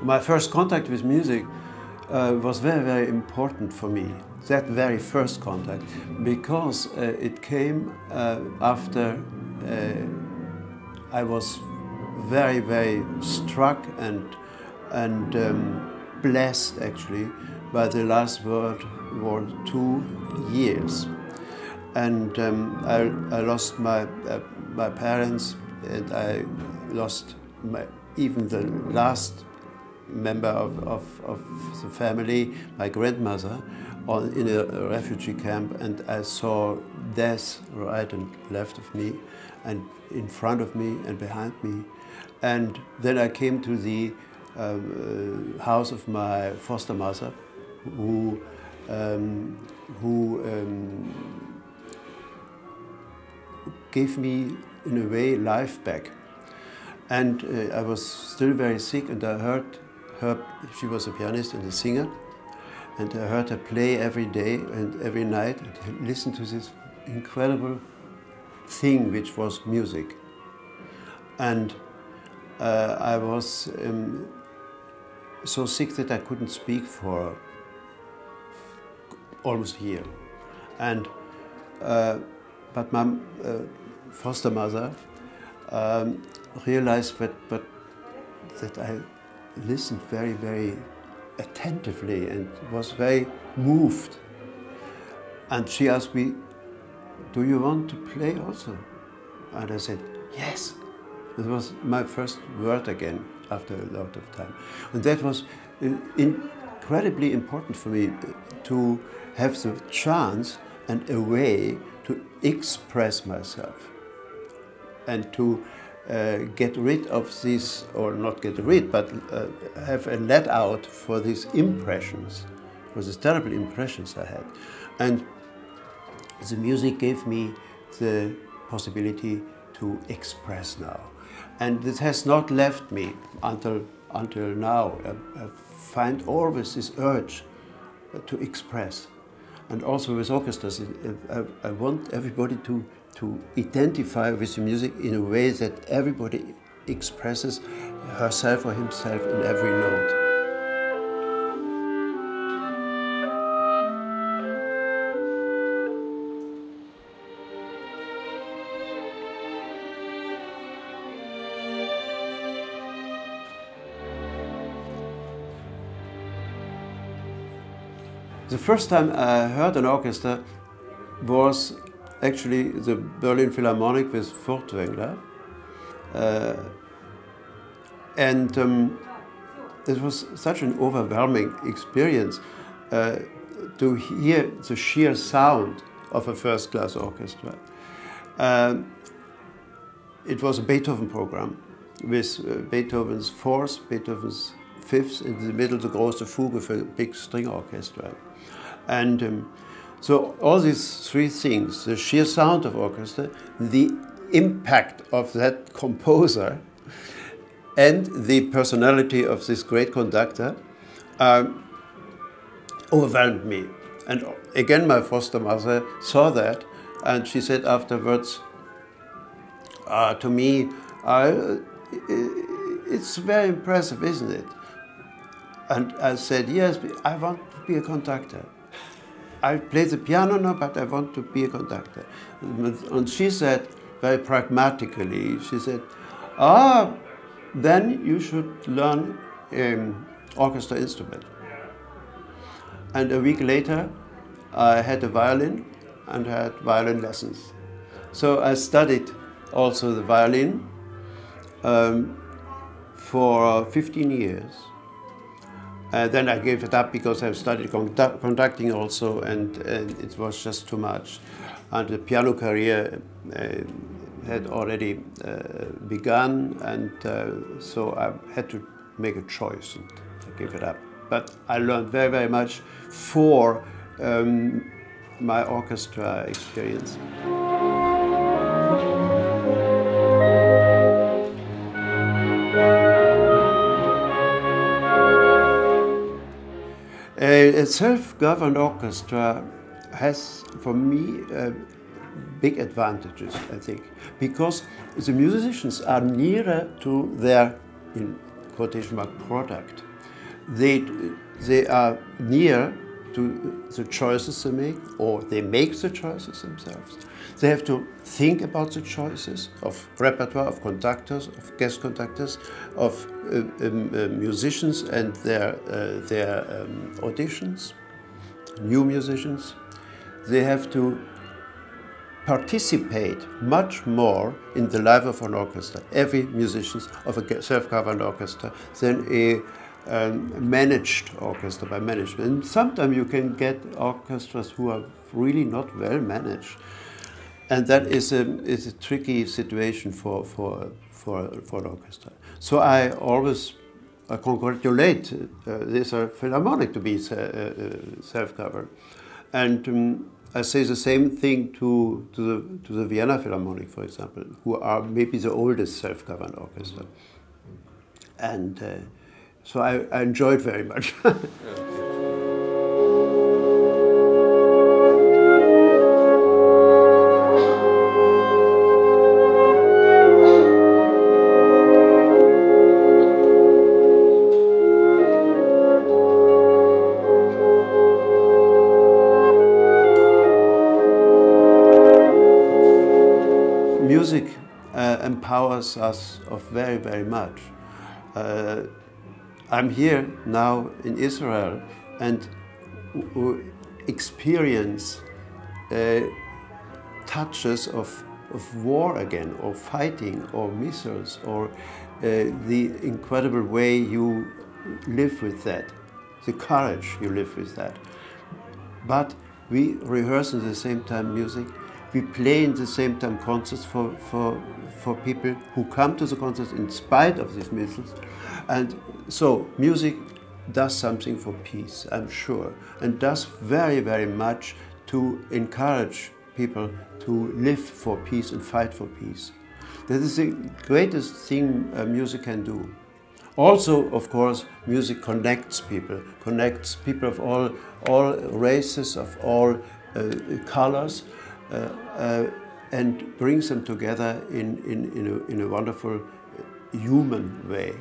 My first contact with music was very, very important for me. That very first contact, because it came after I was very, very struck and blessed actually by the last World War II years. And I lost my parents, and I lost even the last member of the family, my grandmother, in a refugee camp, and I saw death right and left of me, and in front of me and behind me. And then I came to the house of my foster mother, who gave me, in a way, life back. And I was still very sick, and I heard her, she was a pianist and a singer, and I heard her play every day and every night, and listened to this incredible thing which was music. And I was so sick that I couldn't speak for almost a year. And but my foster mother realized that I listened very, very attentively and was very moved. And she asked me, "Do you want to play also?" And I said, "Yes." It was my first word again after a lot of time. And that was incredibly important for me, to have the chance and a way to express myself and to get rid of this, or not get rid, but have a let out for these impressions, for these terrible impressions I had. And the music gave me the possibility to express now. And this has not left me until now. I find always this urge to express. And also with orchestras, I want everybody to identify with the music in a way that everybody expresses herself or himself in every note. The first time I heard an orchestra was actually the Berlin Philharmonic with Furtwängler. It was such an overwhelming experience to hear the sheer sound of a first-class orchestra. It was a Beethoven program with Beethoven's fourth, Beethoven's fifth, in the middle the große Fuge for a big string orchestra. And so all these three things, the sheer sound of orchestra, the impact of that composer, and the personality of this great conductor overwhelmed me. And again, my foster mother saw that, and she said afterwards to me, "It's very impressive, isn't it?" And I said, "Yes, I want to be a conductor. I play the piano now, but I want to be a conductor." And she said, very pragmatically, she said, then you should learn orchestra instrument. And a week later, I had a violin and had violin lessons. So I studied also the violin for 15 years. Then I gave it up because I studied conducting also, and it was just too much. And the piano career had already begun, and so I had to make a choice and I gave it up. But I learned very, very much for my orchestra experience. A self-governed orchestra has, for me, big advantages, I think, because the musicians are nearer to their, in quotation mark, product. they are near to the choices they make, or they make the choices themselves. They have to think about the choices of repertoire, of conductors, of guest conductors, of musicians and their auditions, new musicians. They have to participate much more in the life of an orchestra, every musician of a self-governed orchestra, than a managed orchestra by management. And sometimes you can get orchestras who are really not well managed, and that is a tricky situation for an orchestra. So I always congratulate this Philharmonic to be self-governed, and I say the same thing to the Vienna Philharmonic, for example, who are maybe the oldest self-governed orchestra, and so I enjoyed very much. Music empowers us of very, very much. I'm here now in Israel and experience touches of war again, or fighting, or missiles, or the incredible way you live with that, the courage you live with that. But we rehearse at the same time music. We play in the same time concerts for people who come to the concerts in spite of these missiles. And so music does something for peace, I'm sure, and does very, very much to encourage people to live for peace and fight for peace. That is the greatest thing music can do. Also, of course, music connects people of all races, of all colors, and brings them together in a wonderful human way.